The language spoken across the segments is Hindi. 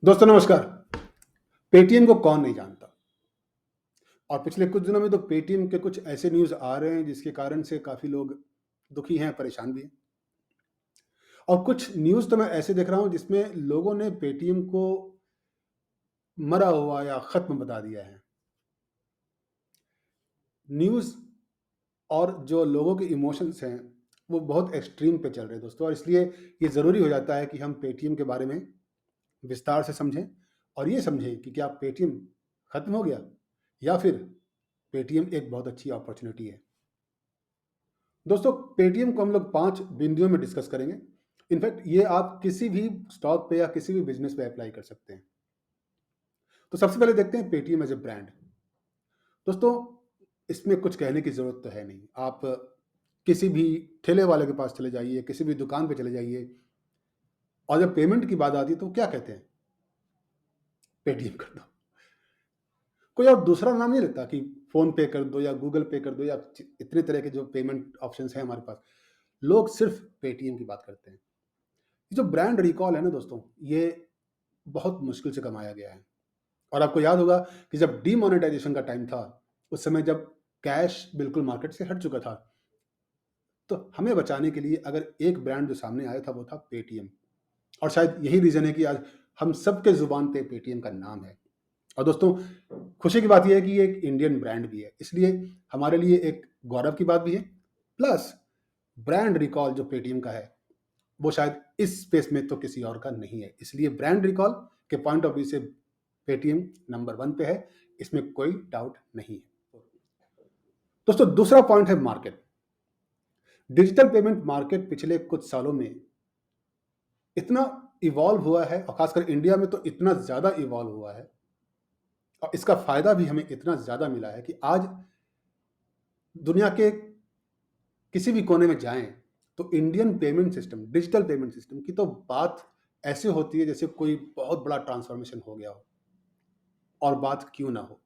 दोस्तों नमस्कार। पेटीएम को कौन नहीं जानता। और पिछले कुछ दिनों में तो पेटीएम के कुछ ऐसे न्यूज़ आ रहे हैं जिसके कारण से काफ़ी लोग दुखी हैं, परेशान भी हैं। और कुछ न्यूज़ तो मैं ऐसे देख रहा हूँ जिसमें लोगों ने पेटीएम को मरा हुआ या ख़त्म बता दिया है। न्यूज़ और जो लोगों के इमोशंस हैं, वो बहुत एक्सट्रीम पे चल रहे हैं दोस्तों, और इसलिए ये ज़रूरी हो जाता है कि हम पेटीएम के बारे में विस्तार से समझें और ये समझें कि क्या पेटीएम ख़त्म हो गया या फिर पेटीएम एक बहुत अच्छी अपॉर्चुनिटी है। दोस्तों, पेटीएम को हम लोग 5 बिंदुओं में डिस्कस करेंगे। इनफैक्ट ये आप किसी भी स्टॉक पे या किसी भी बिज़नेस पे अप्लाई कर सकते हैं। तो सबसे पहले देखते हैं पेटीएम एज़ अ ब्रांड। दोस्तों, इसमें कुछ कहने की ज़रूरत तो है नहीं। आप किसी भी ठेले वाले के पास चले जाइए, किसी भी दुकान पे चले जाइए, और जब पेमेंट की बात आती है तो क्या कहते हैं? पेटीएम कर दो। कोई और दूसरा नाम नहीं लेता कि फ़ोन पे कर दो या गूगल पे कर दो या इतने तरह के जो पेमेंट ऑप्शंस हैं हमारे पास। लोग सिर्फ़ पेटीएम की बात करते हैं। ये जो ब्रांड रिकॉल है ना दोस्तों, ये बहुत मुश्किल से कमाया गया है। और आपको याद होगा कि जब डीमोनेटाइजेशन का टाइम था, उस समय जब कैश बिल्कुल मार्केट से हट चुका था, तो हमें बचाने के लिए अगर एक ब्रांड जो सामने आया था वो था पेटीएम। और शायद यही रीज़न है कि आज हम सबके ज़ुबान पे पेटीएम का नाम है। और दोस्तों, खुशी की बात ये है कि ये एक इंडियन ब्रांड भी है, इसलिए हमारे लिए एक गौरव की बात भी है। प्लस ब्रांड रिकॉल जो पेटीएम का है, वो शायद इस स्पेस में तो किसी और का नहीं है। इसलिए ब्रांड रिकॉल के पॉइंट ऑफ व्यू से पेटीएम नंबर 1 पे है, इसमें कोई डाउट नहीं है। दोस्तों, दूसरा पॉइंट है मार्केट। डिजिटल पेमेंट मार्केट पिछले कुछ सालों में इतना इवॉल्व हुआ है, और खासकर इंडिया में तो इतना ज़्यादा इवॉल्व हुआ है, और इसका फ़ायदा भी हमें इतना ज़्यादा मिला है कि आज दुनिया के किसी भी कोने में जाएँ, तो Indian payment system, digital payment system की तो बात ऐसे होती है जैसे कोई बहुत बड़ा ट्रांसफ़ॉर्मेशन हो गया हो, और बात क्यों ना हो।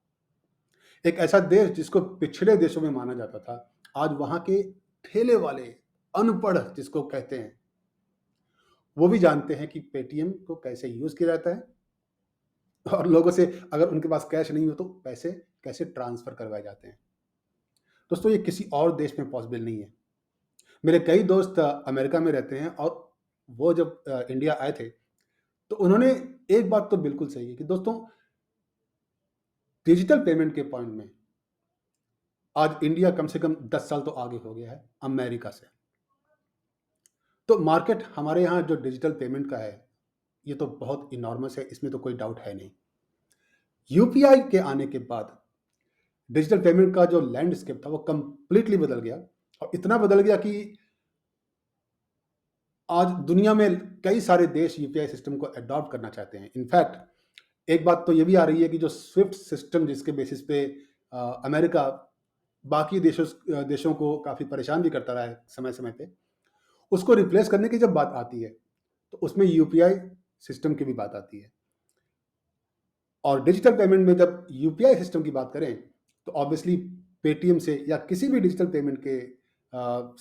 एक ऐसा देश जिसको पिछड़े देशों में माना जाता था, आज वहाँ के ठेले वाले, अनपढ़ जिसको कहते हैं, वो भी जानते हैं कि पेटीएम को कैसे यूज़ किया जाता है, और लोगों से अगर उनके पास कैश नहीं हो तो पैसे कैसे ट्रांसफ़र करवाए जाते हैं। दोस्तों, ये किसी और देश में पॉसिबल नहीं है। मेरे कई दोस्त अमेरिका में रहते हैं, और वो जब इंडिया आए थे, तो उन्होंने एक बात तो बिल्कुल सही है कि दोस्तों, डिजिटल पेमेंट के पॉइंट में आज इंडिया कम से कम 10 साल तो आगे हो गया है अमेरिका से। तो मार्केट हमारे यहाँ जो डिजिटल पेमेंट का है, ये तो बहुत इनॉर्मस है, इसमें तो कोई डाउट है नहीं। यूपीआई के आने के बाद डिजिटल पेमेंट का जो लैंडस्केप था वो कंप्लीटली बदल गया, और इतना बदल गया कि आज दुनिया में कई सारे देश यूपीआई सिस्टम को अडॉप्ट करना चाहते हैं। इनफैक्ट एक बात तो ये भी आ रही है कि जो स्विफ्ट सिस्टम जिसके बेसिस पे अमेरिका बाकी देशों को काफ़ी परेशान भी करता रहा है समय-समय पे, उसको रिप्लेस करने की जब बात आती है, तो उसमें यूपीआई सिस्टम की भी बात आती है। और डिजिटल पेमेंट में जब यूपीआई सिस्टम की बात करें, तो ऑब्वियसली पेटीएम से या किसी भी डिजिटल पेमेंट के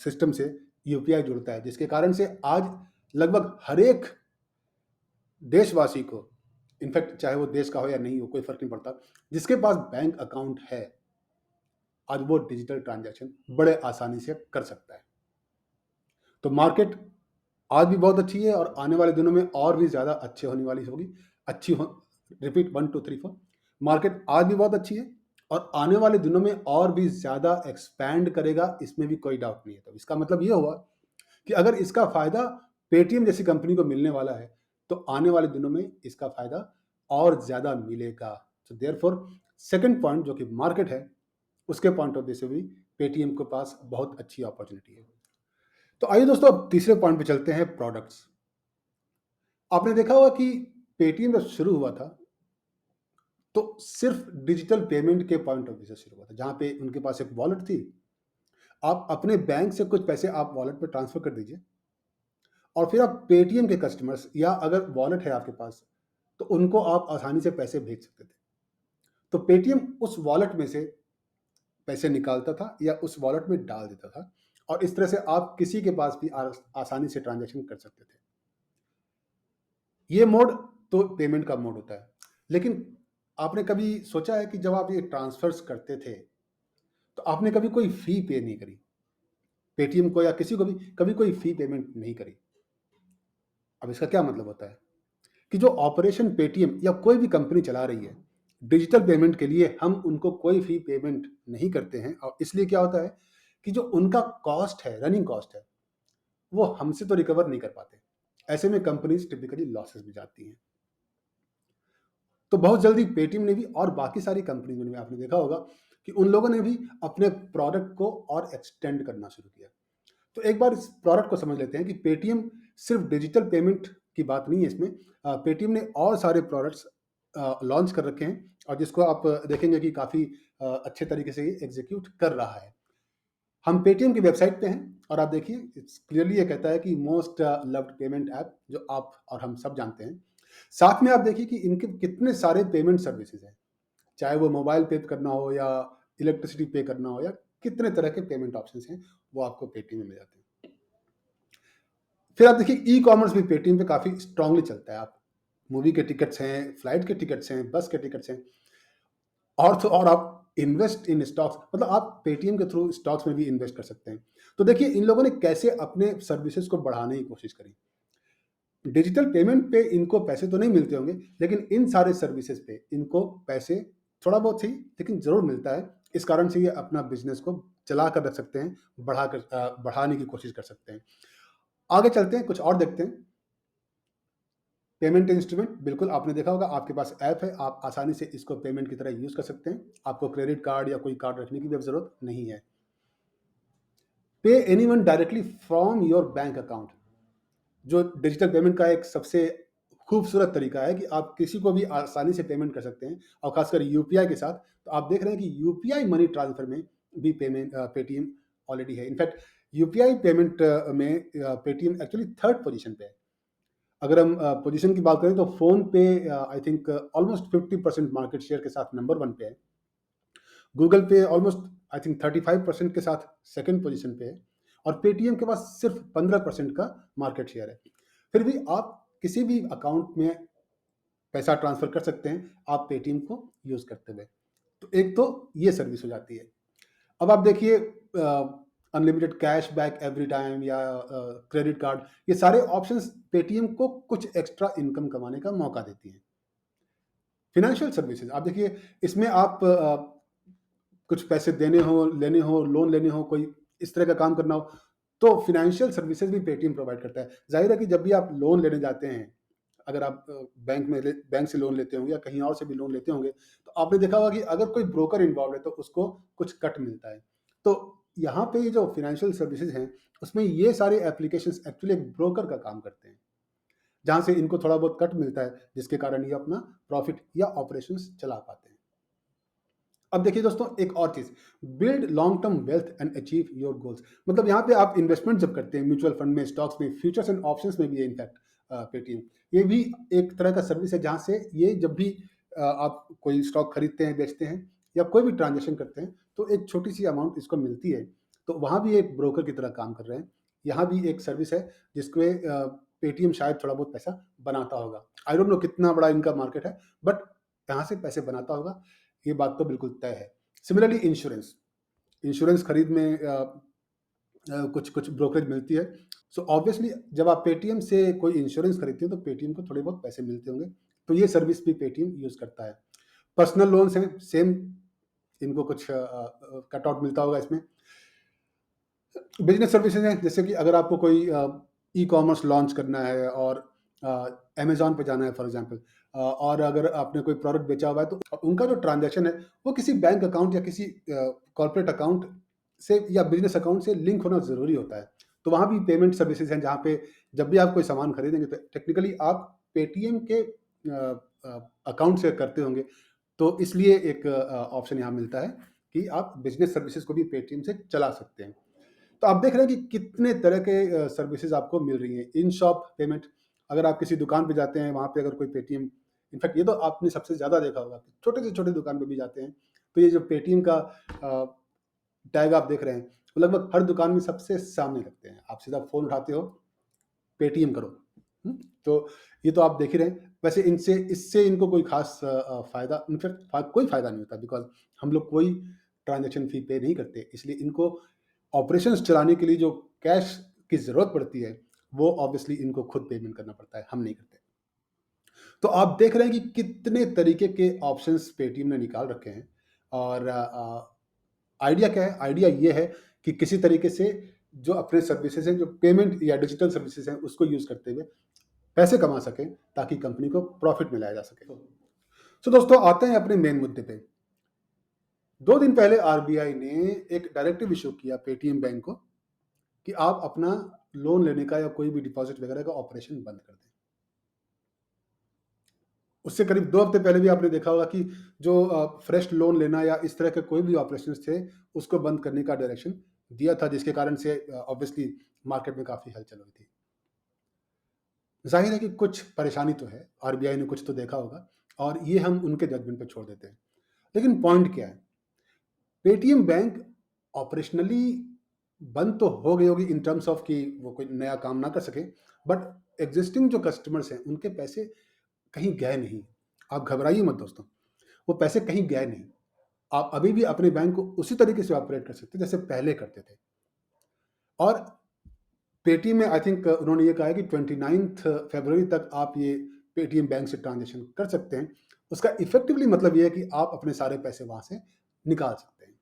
सिस्टम से यूपीआई जुड़ता है, जिसके कारण से आज लगभग हर एक देशवासी को, इनफैक्ट चाहे वो देश का हो या नहीं हो, कोई फ़र्क नहीं पड़ता, जिसके पास बैंक अकाउंट है, आज वो डिजिटल ट्रांज़ैक्शन बड़े आसानी से कर सकता है। तो मार्केट आज भी बहुत अच्छी है, और आने वाले दिनों में और भी ज़्यादा अच्छे होने वाली होगी। अच्छी हो रिपीट 1 2 3 4 मार्केट आज भी बहुत अच्छी है, और आने वाले दिनों में और भी ज़्यादा एक्सपैंड करेगा, इसमें भी कोई डाउट नहीं है। तो इसका मतलब ये हुआ कि अगर इसका फ़ायदा पेटीएम जैसी कंपनी को मिलने वाला है, तो आने वाले दिनों में इसका फ़ायदा और ज़्यादा मिलेगा। तो देयरफॉर सेकंड पॉइंट जो कि मार्केट है, उसके पॉइंट ऑफ व्यू से भी पेटीएम के पास बहुत अच्छी अपॉर्चुनिटी है। तो आइए दोस्तों, अब तीसरे पॉइंट पे चलते हैं, प्रोडक्ट्स। आपने देखा होगा कि पेटीएम जब शुरू हुआ था, तो सिर्फ डिजिटल पेमेंट के पॉइंट ऑफ व्यू से शुरू हुआ था, जहाँ पे उनके पास एक वॉलेट थी। आप अपने बैंक से कुछ पैसे आप वॉलेट पे ट्रांसफ़र कर दीजिए, और फिर आप पेटीएम के कस्टमर्स, या अगर वॉलेट है आपके पास, तो उनको आप आसानी से पैसे भेज सकते थे। तो पेटीएम उस वॉलेट में से पैसे निकालता था या उस वॉलेट में डाल देता था, और इस तरह से आप किसी के पास भी आसानी से ट्रांज़ैक्शन कर सकते थे। ये मोड तो पेमेंट का मोड होता है। लेकिन आपने कभी सोचा है कि जब आप ये ट्रांसफ़र्स करते थे, तो आपने कभी कोई फ़ी पे नहीं करी? पेटीएम को या किसी को भी कभी कोई फ़ी पेमेंट नहीं करी। अब इसका क्या मतलब होता है? कि जो ऑपरेशन पेटीएम या कोई भी कंपनी चला रही है, डिजिटल पेमेंट के लिए हम उनको कोई फ़ी पेमेंट नहीं करते हैं और इसलिए क्या होता है कि जो उनका कॉस्ट है, रनिंग कॉस्ट है, वो हमसे तो रिकवर नहीं कर पाते। ऐसे में कंपनीज़ टिपिकली लॉसेस में जाती हैं। तो बहुत जल्दी पेटीएम ने भी और बाकी सारी कंपनीज़ ने भी आपने देखा होगा कि उन लोगों ने भी अपने प्रोडक्ट को और एक्सटेंड करना शुरू किया। तो एक बार इस प्रोडक्ट को समझ लेते हैं कि पेटीएम सिर्फ डिजिटल पेमेंट की बात नहीं है इसमें। पेटीएम ने और सारे प्रोडक्ट्स लॉन्च कर रखे हैं और जिसको आप देखेंगे कि काफ़ी अच्छे तरीके से ये एग्जीक्यूट कर रहा है। हम पेटीएम की वेबसाइट पे हैं और आप देखिए इट्स क्लियरली ये कहता है कि मोस्ट लव्ड पेमेंट ऐप, जो आप और हम सब जानते हैं। साथ में आप देखिए कि इनके कितने सारे पेमेंट सर्विसेज हैं, चाहे वो मोबाइल पे करना हो या इलेक्ट्रिसिटी पे करना हो या कितने तरह के पेमेंट ऑप्शंस हैं, वो आपको पेटीएम में मिल जाते हैं। फिर आप देखिए ई-कॉमर्स भी पेटीएम पे काफ़ी स्ट्रांगली चलता है। आप मूवी के टिकट्स हैं, फ्लाइट के टिकट्स हैं, बस के टिकट्स हैं और तो और आप इन्वेस्ट इन स्टॉक्स, मतलब आप पेटीएम के थ्रू स्टॉक्स में भी इन्वेस्ट कर सकते हैं। तो देखिए इन लोगों ने कैसे अपने सर्विसेज को बढ़ाने की कोशिश करी। डिजिटल पेमेंट पे इनको पैसे तो नहीं मिलते होंगे, लेकिन इन सारे सर्विसेज पे इनको पैसे थोड़ा बहुत सही लेकिन ज़रूर मिलता है। इस कारण से ये अपना बिज़नेस को चला कर रख सकते हैं, बढ़ाने की कोशिश कर सकते हैं। आगे चलते हैं, कुछ और देखते हैं। पेमेंट इंस्ट्रूमेंट, बिल्कुल आपने देखा होगा आपके पास ऐप है, आप आसानी से इसको पेमेंट की तरह यूज़ कर सकते हैं। आपको क्रेडिट कार्ड या कोई कार्ड रखने की भी अब ज़रूरत नहीं है। पे anyone directly from your bank account, जो डिजिटल पेमेंट का एक सबसे खूबसूरत तरीका है कि आप किसी को भी आसानी से पेमेंट कर सकते हैं और खासकर यूपीआई के साथ। तो आप देख रहे हैं कि यूपीआई मनी ट्रांसफर में भी पेटीएम ऑलरेडी है। इनफैक्ट यूपीआई पेमेंट में पेटीएम एक्चुअली थर्ड पोजीशन पे है। अगर हम पोजीशन की बात करें तो फ़ोन पे I think almost 50% market share के साथ नंबर 1 पे है। गूगल पे ऑलमोस्ट आई थिंक 35% के साथ सेकंड पोजीशन पे है और पेटीएम के पास सिर्फ 15% का मार्केट शेयर है। फिर भी आप किसी भी अकाउंट में पैसा ट्रांसफर कर सकते हैं आप पेटीएम को यूज़ करते हुए। तो एक तो ये सर्विस हो जाती है। अब आप देखिए अनलिमिटेड कैशबैक एवरी टाइम या क्रेडिट कार्ड, ये सारे ऑप्शंस पेटीएम को कुछ एक्स्ट्रा इनकम कमाने का मौका देती हैं। फाइनेंशियल सर्विसेज आप देखिए, इसमें आप कुछ पैसे देने हो, लेने हो, लोन लेने हो, कोई इस तरह का काम करना हो, तो फाइनेंशियल सर्विसेज भी पेटीएम प्रोवाइड करता है। ज़ाहिर है कि जब भी आप लोन लेने जाते हैं, अगर आप बैंक से लोन लेते होंगे या कहीं और से भी लोन लेते होंगे, तो आपने देखा होगा कि अगर कोई ब्रोकर इन्वॉल्व्ड है, तो उसको कुछ कट मिलता है। तो यहाँ पे ये जो फाइनेंशियल सर्विसेज हैं, उसमें ये सारे एप्लीकेशंस एक्चुअली एक ब्रोकर का काम करते हैं, जहाँ से इनको थोड़ा बहुत कट मिलता है, जिसके कारण ये अपना प्रॉफ़िट या ऑपरेशंस चला पाते हैं। अब देखिए दोस्तों एक और चीज़, build long term wealth and achieve your goals, मतलब यहाँ पे आप इन्वेस्टमेंट जब करते हैं म्यूचुअल फंड में, स्टॉक्स में, फ्यूचर्स एंड ऑप्शंस में भी है इनफैक्ट पेटीएम, ये भी एक तरह का सर्विस है जहाँ से ये जब भी आप कोई स्टॉक खरीदते हैं, बेचते हैं या कोई भी ट्रांजेक्शन करते हैं, तो एक छोटी सी अमाउंट इसको मिलती है। तो वहाँ भी एक ब्रोकर की तरह काम कर रहे हैं। यहाँ भी एक सर्विस है जिसमें पेटीएम शायद थोड़ा बहुत पैसा बनाता होगा। आई डोंट नो कितना बड़ा इनका मार्केट है, बट यहाँ से पैसे बनाता होगा, ये बात तो बिल्कुल तय है। सिमिलरली इंश्योरेंस, इंश्योरेंस खरीद में कुछ ब्रोकरेज मिलती है। सो ऑब्वियसली जब आप पेटीएम से कोई इंश्योरेंस खरीदते हैं तो पेटीएम को थोड़े बहुत पैसे मिलते होंगे, तो ये सर्विस भी पेटीएम यूज़ करता है। पर्सनल लोन्स हैं, सेम, इनको कुछ कट आउट मिलता होगा इसमें। बिज़नेस सर्विसेज़ हैं, जैसे कि अगर आपको कोई ई-कॉमर्स लॉन्च करना है और अमेज़न पे जाना है फॉर एग्ज़ाम्पल, और अगर आपने कोई प्रोडक्ट बेचा हुआ है, तो उनका जो ट्रांज़ैक्शन है, वो किसी बैंक अकाउंट या किसी कॉर्पोरेट अकाउंट से या बिज़नेस अकाउंट से लिंक होना ज़रूरी होता है। तो वहाँ भी पेमेंट सर्विसेज़ हैं, जहाँ पे जब भी आप कोई सामान खरीदेंगे, तो टेक्निकली आप पेटीएम के अकाउंट से करते होंगे, तो इसलिए एक ऑप्शन यहाँ मिलता है कि आप बिज़नेस सर्विसेज़ को भी पेटीएम से चला सकते हैं। तो आप देख रहे हैं कि कितने तरह के सर्विसेज आपको मिल रही हैं। इन शॉप पेमेंट, अगर आप किसी दुकान पे जाते हैं, वहाँ पे अगर कोई पेटीएम, इनफैक्ट ये तो आपने सबसे ज़्यादा देखा होगा, छोटे से छोटे दुकान पे भी जाते हैं, तो ये जो पेटीएम का टैग आप देख रहे हैं, वो लगभग हर दुकान में सबसे सामने लगते हैं। आप सीधा फ़ोन उठाते हो, पेटीएम करो। हुँ? तो ये तो आप देख ही रहे हैं। वैसे इनसे इससे इनको कोई ख़ास फ़ायदा, इनफैक्ट कोई फ़ायदा नहीं होता, बिकॉज़ हम लोग कोई ट्रांज़ैक्शन फ़ी पे नहीं करते। इसलिए इनको ऑपरेशंस चलाने के लिए जो कैश की ज़रूरत पड़ती है, वो ऑब्वियसली इनको खुद पेमेंट करना पड़ता है, हम नहीं करते। तो आप देख रहे हैं कि कितने तरीके के ऑप्शंस पेटीएम ने निकाल रखे हैं। और आइडिया क्या है? आइडिया ये है कि किसी तरीके से जो अपने सर्विसेज़ हैं, जो पेमेंट या डिजिटल सर्विसेज़ हैं, उसको यूज़ करते हुए पैसे कमा सकें, ताकि कंपनी को प्रॉफ़िट में लाया जा सके। तो दोस्तों, आते हैं अपने मेन मुद्दे पे। 2 दिन पहले आरबीआई ने एक डायरेक्टिव इश्यू किया पेटीएम बैंक को कि आप अपना लोन लेने का या कोई भी डिपॉज़िट वगैरह का ऑपरेशन बंद कर दें। उससे करीब 2 हफ्ते पहले भी आपने देखा होगा कि जो फ्रेश लोन लेना या इस तरह के कोई भी ऑपरेशंस थे, उसको बंद करने का डायरेक्शन दिया था, जिसके कारण से ऑब्वियसली मार्केट में काफ़ी हलचल हुई थी। ज़ाहिर है कि कुछ परेशानी तो है, आरबीआई ने कुछ तो देखा होगा, और ये हम उनके जजमेंट पे छोड़ देते हैं। लेकिन पॉइंट क्या है? पेटीएम बैंक ऑपरेशनली बंद तो हो गई होगी इन टर्म्स ऑफ कि वो कोई नया काम ना कर सके, बट एग्जिस्टिंग जो कस्टमर्स हैं, उनके पैसे कहीं गए नहीं। आप घबराइए मत दोस्तों, वो पैसे कहीं गए नहीं। आप अभी भी अपने बैंक को उसी तरीके से ऑपरेट कर सकते हैं जैसे पहले करते थे। और पेटीएम में आई थिंक उन्होंने ये कहा है कि 29 फरवरी तक आप ये पेटीएम बैंक से ट्रांज़ैक्शन कर सकते हैं। उसका इफ़ेक्टिवली मतलब ये है कि आप अपने सारे पैसे वहाँ से निकाल सकते हैं।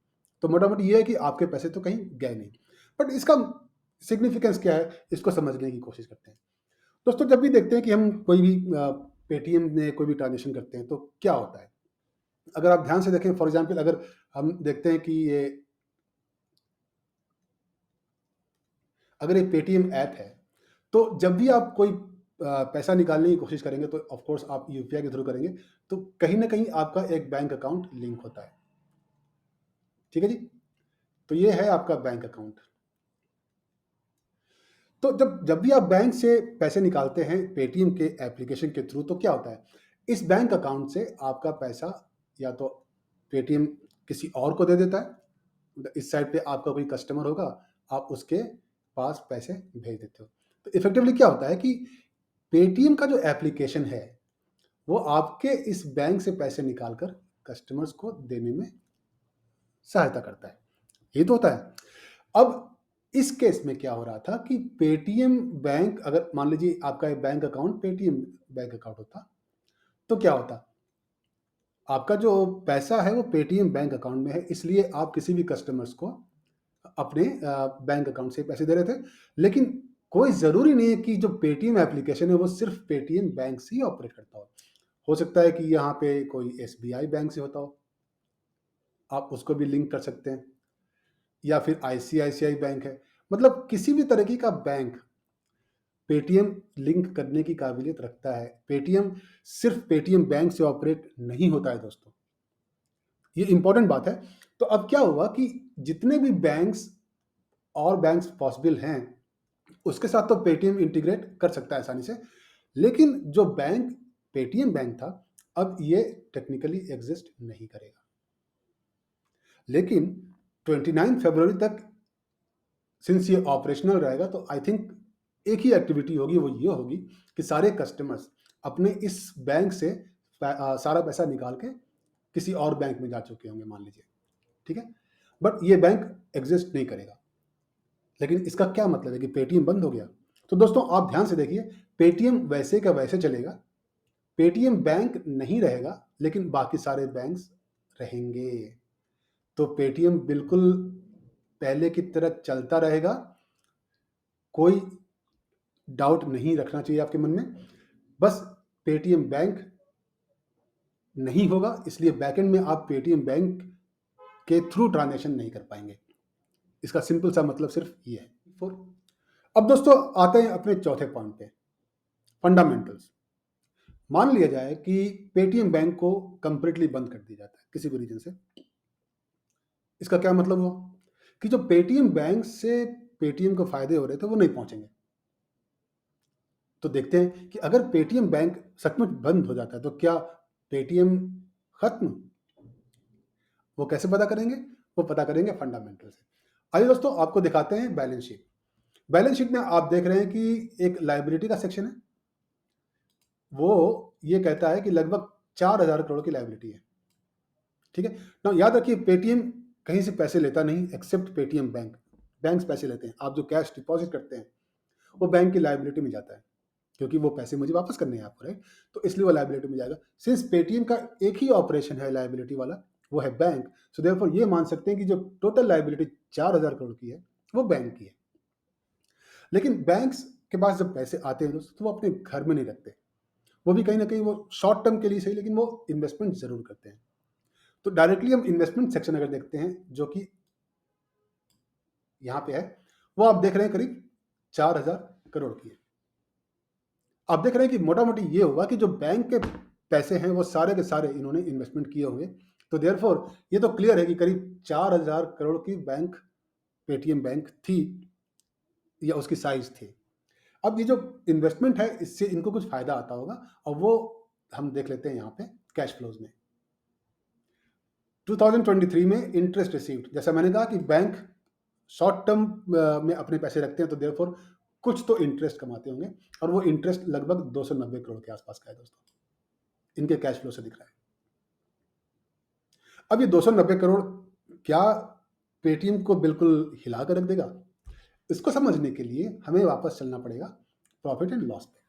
तो मोटा-मोटी ये है कि आपके पैसे तो कहीं गए नहीं। बट इसका सिग्निफिकेंस क्या है, इसको समझने की कोशिश करते हैं। दोस्तों, जब भी देखते हैं कि हम कोई भी पेटीएम में कोई भी ट्रांज़ैक्शन करते हैं, तो क्या होता है? अगर आप ध्यान से देखें, फॉर एग्ज़ाम्पल अगर हम देखते हैं कि अगर ये पेटीएम ऐप है, तो जब भी आप कोई पैसा निकालने की कोशिश करेंगे, तो ऑफ कोर्स आप यूपीआई के थ्रू करेंगे, तो कहीं न कहीं आपका एक बैंक अकाउंट लिंक होता है। ठीक है जी? तो ये है आपका बैंक अकाउंट। तो जब जब भी आप बैंक से पैसे निकालते हैं पेटीएम के एप्लीकेशन के थ्रू, तो क्या होता है? इस बैंक अकाउंट से आपका पैसा या तो पेटीएम किसी और को दे देता है, इस साइड पे आपका कोई कस्टमर होगा, आप उसके पास पैसे भेज देते हो। तो इफ़ेक्टिवली क्या होता है कि पेटीएम का जो एप्लीकेशन है, वो आपके इस बैंक से पैसे निकाल कर कस्टमर्स को देने में सहायता करता है। ये तो होता है। अब इस केस में क्या हो रहा था कि पेटीएम बैंक, अगर मान लीजिए आपका एक bank account Paytm bank account होता, तो क्या होता? आपका जो पैसा है वो पेटीएम बैंक अकाउंट में है, इसलिए आप किसी भी कस्टमर्स को अपने बैंक अकाउंट से पैसे दे रहे थे। लेकिन कोई ज़रूरी नहीं है कि जो पेटीएम एप्लीकेशन है वो सिर्फ़ पेटीएम बैंक से ही ऑपरेट करता हो। हो सकता है कि यहाँ पे कोई एसबीआई बैंक से होता हो, आप उसको भी लिंक कर सकते हैं, या फिर आईसीआईसीआई बैंक है। मतलब किसी भी तरीके का बैंक पेटीएम लिंक करने की काबिलियत रखता है। पेटीएम सिर्फ़ पेटीएम बैंक से ऑपरेट नहीं होता है दोस्तों, ये इम्पोर्टेंट बात है। तो अब क्या हुआ कि जितने भी बैंक्स और बैंक्स पॉसिबल हैं, उसके साथ तो पेटीएम इंटीग्रेट कर सकता है आसानी से। लेकिन जो बैंक पेटीएम बैंक था, अब ये टेक्निकली एग्ज़िस्ट नहीं करेगा। लेकिन 29 फरवरी तक सिंस ये ऑपरेशनल रहेगा, तो आई थिंक एक ही एक्टिविटी होगी, वो ये होगी कि सारे कस्टमर्स अपने इस बैंक से सारा पैसा निकाल के किसी और बैंक में जा चुके होंगे मान लीजिए, ठीक है? बट ये बैंक एग्ज़िस्ट नहीं करेगा। लेकिन इसका क्या मतलब है कि पेटीएम बंद हो गया? तो दोस्तों, आप ध्यान से देखिए, पेटीएम वैसे का वैसे चलेगा, पेटीएम बैंक नहीं रहेगा, लेकिन बाकी सारे बैंक्स रहेंगे। तो पेटीएम बिल्कुल पहले की तरह चलता रहेगा, कोई डाउट नहीं रखना चाहिए आपके मन में। बस पेटीएम बैंक नहीं होगा, इसलिए बैकएंड में आप पेटीएम बैंक के थ्रू ट्रांज़ैक्शन नहीं कर पाएँगे। इसका सिंपल सा मतलब सिर्फ़ ये है। फोर अब दोस्तों, आते हैं अपने चौथे पॉइंट पे, फंडामेंटल्स। मान लिया जाए कि पेटीएम बैंक को कंप्लीटली बंद कर दिया जाता है किसी भी रीज़न से। इसका क्या मतलब हुआ? कि जो पेटीएम बैंक से पेटीएम को फ़ायदे हो रहे थे, वो नहीं पहुँचेंगे। तो देखते हैं कि अगर पेटीएम बैंक सचमुच बंद हो जाता है, तो क्या पेटीएम खत्म? वो कैसे पता करेंगे? वो पता करेंगे फंडामेंटल से। आइए दोस्तों, आपको दिखाते हैं बैलेंस शीट। बैलेंस शीट में आप देख रहे हैं कि एक लायबिलिटी का सेक्शन है, वो ये कहता है कि लगभग 4,000 करोड़ की लायबिलिटी है। ठीक है? नाउ याद रखिए पेटीएम कहीं से पैसे लेता नहीं एक्सेप्ट पेटीएम बैंक। बैंक्स पैसे लेते हैं। आप जो कैश डिपॉज़िट करते हैं, वो बैंक की लायबिलिटी में जाता है, क्योंकि वो पैसे मुझे वापस करने हैं आपको, राइट? तो इसलिए वो लायबिलिटी में जाएगा। सिंस पेटीएम का एक ही ऑपरेशन है लायबिलिटी वाला, वो है बैंक, सो देयरफॉर ये मान सकते हैं कि जो टोटल लायबिलिटी 4,000 करोड़ की है, वो बैंक की है। लेकिन बैंक्स के पास जब पैसे आते हैं दोस्तों, तो वो अपने घर में नहीं रखते। वो भी कहीं न कहीं वो शॉर्ट टर्म के लिए सही, लेकिन वो इन्वेस्टमेंट ज़रूर करते हैं। तो डायरेक्टली हम इन्वेस्टमेंट सेक्शन अगर देखते हैं, जो कि यहाँ पे है, वो आप देख रहे हैं करीब 4,000 करोड़ की है। आप देख रहे हैं कि मोटा-मोटी ये हुआ कि जो बैंक के पैसे हैं, वो सारे के सारे इन्होंने इन्वेस्टमेंट किए होंगे। तो देयरफॉर ये तो क्लियर है कि करीब 4,000 करोड़ की बैंक पेटीएम बैंक थी, या उसकी साइज़ थी। अब ये जो इन्वेस्टमेंट है, इससे इनको कुछ फ़ायदा आता होगा, और वो हम देख लेते हैं यहाँ पे कैश फ्लोज़ में। 2023 में इंटरेस्ट रिसीव्ड, जैसा मैंने कहा कि बैंक शॉर्ट टर्म में अपने पैसे रखते हैं, तो देयरफॉर कुछ तो इंटरेस्ट कमाते होंगे, और वो इंटरेस्ट लगभग 290 करोड़ के आसपास का है दोस्तों। इनके कैश फ्लो से दिख रहा है। अब ये 290 करोड़ क्या पेटीएम को बिल्कुल हिला कर रख देगा? इसको समझने के लिए हमें वापस चलना पड़ेगा प्रॉफिट एंड लॉस पे।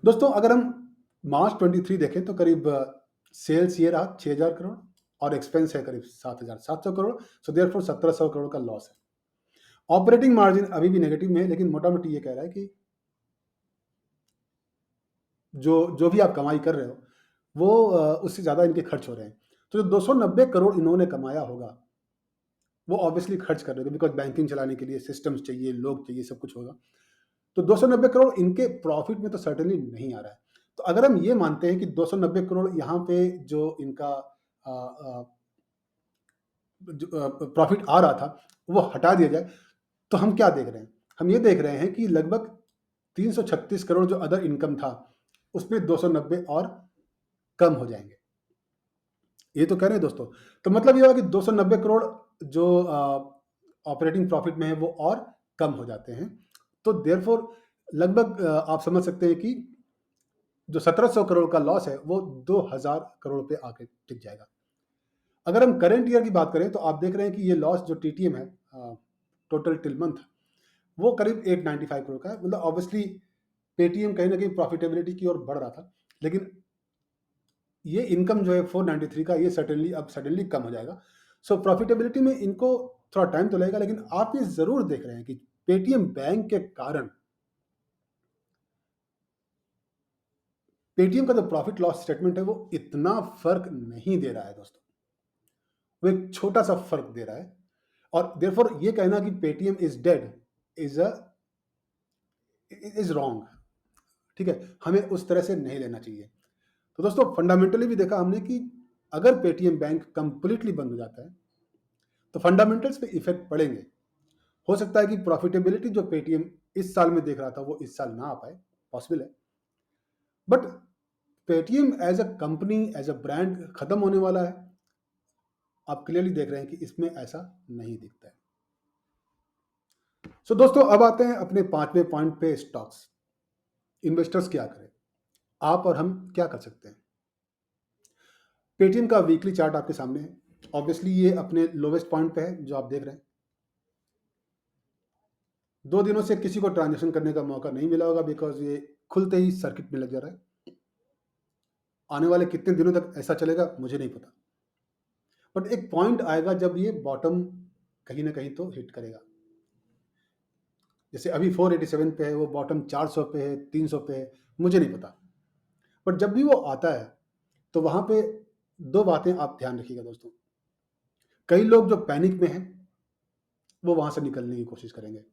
दोस्तों अगर हम मार्च 23 देखें, तो करीब सेल्स ये रहा 6,000 करोड़, और एक्सपेंस है करीब 7,700 करोड़, सो देयरफॉर 1,700 करोड़ का लॉस है। ऑपरेटिंग मार्जिन अभी भी नेगेटिव में है, लेकिन मोटा-मोटी ये कह रहा है कि जो भी आप कमाई कर रहे हो, वो उससे ज़्यादा इनके खर्च हो रहे हैं। तो जो 290 करोड़ इन्होंने कमाया होगा, वो ऑब्वियसली खर्च कर रहे थे, बिकॉज़ बैंकिंग चलाने के लिए सिस्टम्स चाहिए, लोग चाहिए, सब कुछ होगा। तो 290 करोड़ इनके प्रॉफिट में तो सर्टेनली नहीं आ रहा है। तो अगर हम ये मानते हैं कि 290 करोड़ यहाँ पे जो इनका अ अ, प्रॉफिट आ रहा था, वो हटा दिया जाए, तो हम क्या देख रहे हैं? हम ये देख रहे हैं कि लगभग 336 करोड़ जो अदर इनकम था, उसमें 290 और कम हो जाएँगे। ये तो कह रहे हैं दोस्तों। तो मतलब ये हुआ कि 290 करोड़ जो ऑपरेटिंग प्रॉफिट में है, वो और कम हो जाते हैं। तो देयरफॉर लगभग आप समझ सकते हैं कि जो 1,700 करोड़ का लॉस है, वो 2,000 करोड़ पे आके टिक जाएगा। अगर हम करंट ईयर की बात करें, तो आप देख रहे हैं कि ये लॉस जो टीटीएम है टोटल टिल मंथ, वो करीब 895 करोड़ का है। मतलब ऑब्वियसली पेटीएम कहीं न कहीं प्रॉफिटेबिलिटी की ओर बढ़ रहा था, लेकिन ये इनकम जो है 493 का, ये सडनली कम हो जाएगा। सो प्रॉफिटेबिलिटी में इनको थोड़ा टाइम तो लगेगा, लेकिन आप ये ज़रूर देख रहे हैं कि पेटीएम बैंक के कारण पेटीएम का जो प्रॉफिट लॉस स्टेटमेंट है, वो इतना फ़र्क नहीं दे रहा है दोस्तों। वो एक छोटा-सा फ़र्क दे रहा है, और देयरफॉर ये कहना कि Paytm is dead is a is wrong. ठीक है? हमें उस तरह से नहीं लेना चाहिए। तो दोस्तों फंडामेंटली भी देखा हमने कि अगर पेटीएम बैंक कंप्लीटली बंद हो जाता है, तो फंडामेंटल्स पे इफ़ेक्ट पड़ेंगे। हो सकता है कि प्रॉफिटेबिलिटी जो पेटीएम इस साल में देख रहा था, वो इस साल ना आ पाए, पॉसिबल है। But Paytm as a company, as a brand खत्म होने वाला है, आप क्लियरली देख रहे हैं कि इसमें ऐसा नहीं दिखता है। सो दोस्तों अब आते हैं अपने 5वें पॉइंट पे, स्टॉक्स। इन्वेस्टर्स क्या करें? आप और हम क्या कर सकते हैं? पेटीएम का वीकली चार्ट आपके सामने है। ऑब्वियसली ये अपने लोवेस्ट पॉइंट पे है, जो आप देख रहे हैं। 2 दिनों से किसी को ट्रांज़ैक्शन करने का मौका नहीं मिला होगा, बिकॉज़ ये खुलते ही सर्किट में लग जा रहा है। आने वाले कितने दिनों तक ऐसा चलेगा, मुझे नहीं पता। बट एक पॉइंट आएगा जब ये बॉटम कहीं न कहीं तो हिट करेगा। जैसे अभी 487 पे है, वो बॉटम 400 पे है, 300 पे है, मुझे नहीं पता। बट जब भी वो आता है, तो वहाँ पे 2 बातें आप ध्यान रखिएगा दोस्तों। कई लोग जो पैनिक में हैं, वो वहाँ से निकलने की कोशिश करेंगे।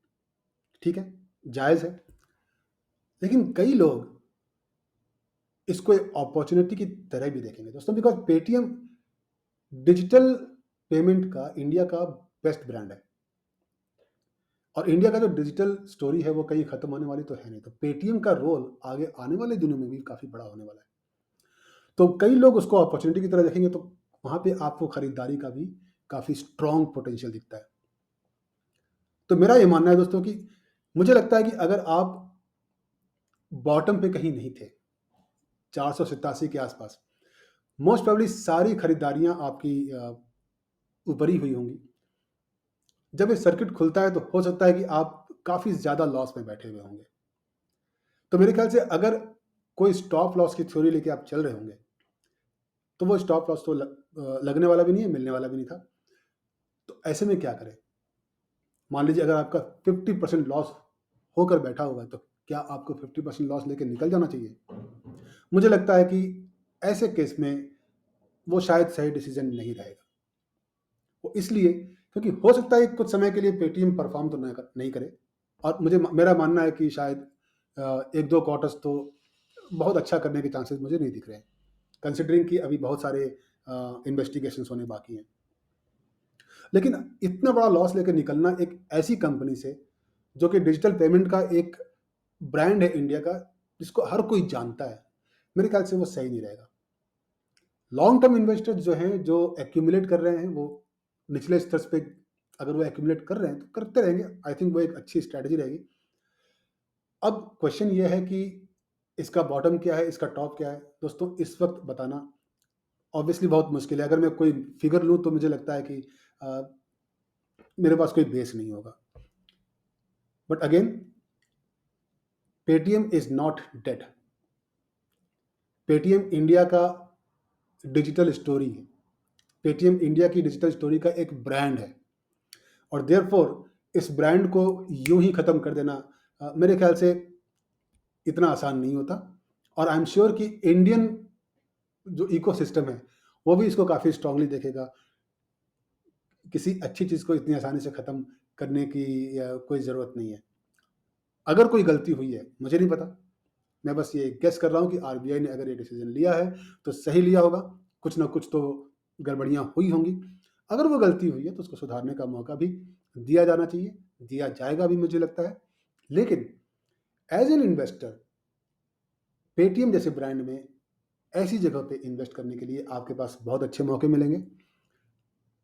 ठीक है, जायज़ है। लेकिन कई लोग इसको एक अपॉर्च्युनिटी की तरह भी देखेंगे दोस्तों, बिकॉज़ पेटीएम डिजिटल पेमेंट का इंडिया का बेस्ट ब्रांड है, और इंडिया का जो डिजिटल स्टोरी है, वो कहीं खत्म होने वाली तो है नहीं। तो पेटीएम का रोल आगे आने वाले दिनों में भी काफ़ी बड़ा होने वाला है। तो कई लोग उसको अपॉर्च्युनिटी की तरह देखेंगे, तो वहाँ पे आपको खरीदारी का भी काफ़ी स्ट्रॉन्ग पोटेंशियल दिखता है। तो मेरा ये मानना है दोस्तों कि मुझे लगता है कि अगर आप बॉटम पे कहीं नहीं थे, 487 के आसपास। मोस्ट प्रोबेबली सारी खरीदारियां आपकी ऊपर ही हुई होंगी। जब ये सर्किट खुलता है तो हो सकता है कि आप काफ़ी ज़्यादा लॉस में बैठे हुए होंगे। तो मेरे ख्याल से अगर कोई स्टॉप लॉस की थ्योरी लेके आप चल रहे होंगे, तो वो स्टॉप लॉस तो लगने वाला भी नहीं है, मिलने वाला भी नहीं था। तो ऐसे में क्या करें? मान लीजिए अगर आपका 50% लॉस होकर बैठा हुआ है, तो क्या आपको 50% लॉस लेके निकल जाना चाहिए? मुझे लगता है कि ऐसे केस में वो शायद सही डिसीज़न नहीं रहेगा। वो इसलिए क्योंकि हो सकता है कुछ समय के लिए पेटीएम परफ़ॉर्म तो नहीं करे, और मेरा मानना है कि शायद 1-2 क्वार्टर्स तो बहुत अच्छा करने के चांसेस मुझे नहीं दिख रहे हैं, कंसिडरिंग कि अभी बहुत सारे इन्वेस्टिगेशंस होने बाकी हैं। लेकिन इतना बड़ा लॉस लेके निकलना एक ऐसी कंपनी से, जो कि डिजिटल पेमेंट का एक ब्रांड है इंडिया का, जिसको हर कोई जानता है, मेरे ख्याल से वो सही नहीं रहेगा। लॉन्ग टर्म इन्वेस्टर्स जो हैं, जो एक्यूमुलेट कर रहे हैं, वो निचले स्तर पे अगर वो एक्यूमुलेट कर रहे हैं, तो करते रहेंगे। आई थिंक वो एक अच्छी स्ट्रैटेजी रहेगी। अब क्वेश्चन ये है कि इसका बॉटम क्या है, इसका टॉप क्या है? दोस्तों, इस वक़्त बताना ऑब्वियसली बहुत मुश्किल है। अगर मैं कोई फिगर लूँ तो मुझे लगता है कि अ, मेरे पास कोई बेस नहीं होगा। But again, Paytm is not dead. Paytm India का डिजिटल स्टोरी है। पेटीएम इंडिया की डिजिटल स्टोरी का एक ब्रांड है, और देयरफॉर इस ब्रांड को यूँ ही खत्म कर देना मेरे ख्याल से इतना आसान नहीं होता। और आई एम श्योर कि इंडियन जो इकोसिस्टम है, वो भी इसको काफ़ी स्ट्रांगली देखेगा। किसी अच्छी चीज़ को इतनी आसानी से खत्म करने की कोई ज़रूरत नहीं है। अगर कोई गलती हुई है, मुझे नहीं पता। मैं बस ये गेस कर रहा हूँ कि आरबीआई ने अगर ये डिसीज़न लिया है, तो सही लिया होगा। कुछ ना कुछ तो गड़बड़ियाँ हुई होंगी। अगर वो गलती हुई है, तो उसको सुधारने का मौका भी दिया जाना चाहिए, दिया जाएगा भी मुझे लगता है। लेकिन एज़ एन इन्वेस्टर, पेटीएम जैसे ब्रांड में ऐसी जगह पे इन्वेस्ट करने के लिए आपके पास बहुत अच्छे मौके मिलेंगे।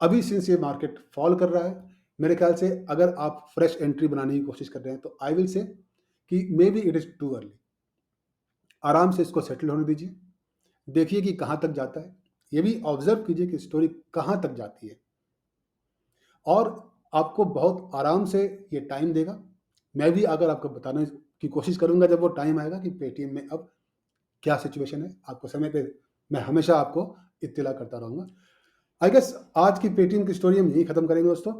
अभी सिंस ये मार्केट फॉल कर रहा है, मेरे ख्याल से अगर आप फ्रेश एंट्री बनाने की कोशिश कर रहे हैं, तो आई विल से कि may be it is too early. आराम से इसको सेटल होने दीजिए। देखिए कि कहाँ तक जाता है। ये भी ऑब्ज़र्व कीजिए कि स्टोरी कहाँ तक जाती है, और आपको बहुत आराम से ये टाइम देगा। मैं भी अगर आपको बताने की कोशिश करूँगा जब वो टाइम आएगा कि पेटीएम में अब क्या सिचुएशन है, आपको समय पे मैं हमेशा आपको इत्तिला करता रहूँगा। आई गेस आज की पेटीएम की स्टोरी हम यहीं खत्म करेंगे दोस्तों।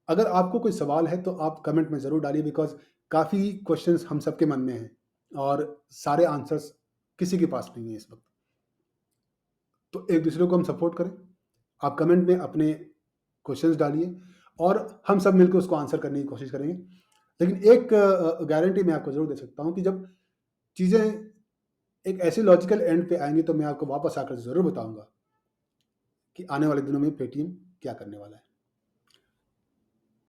अगर आपको कोई सवाल है तो आप कमेंट में ज़रूर डालिए, बिकॉज़ काफ़ी क्वेश्चंस हम सबके मन में हैं, और सारे आंसर्स किसी के पास नहीं है इस वक़्त। तो एक-दूसरे को हम सपोर्ट करें। आप कमेंट में अपने क्वेश्चंस डालिए, और हम सब मिलकर उसको आंसर करने की कोशिश करेंगे। लेकिन एक गारंटी मैं आपको ज़रूर दे सकता हूँ कि जब चीज़ें एक ऐसे लॉजिकल एंड पे आएँगी, तो मैं आपको वापस आकर ज़रूर बताऊँगा कि आने वाले दिनों में पेटीएम क्या करने वाला है।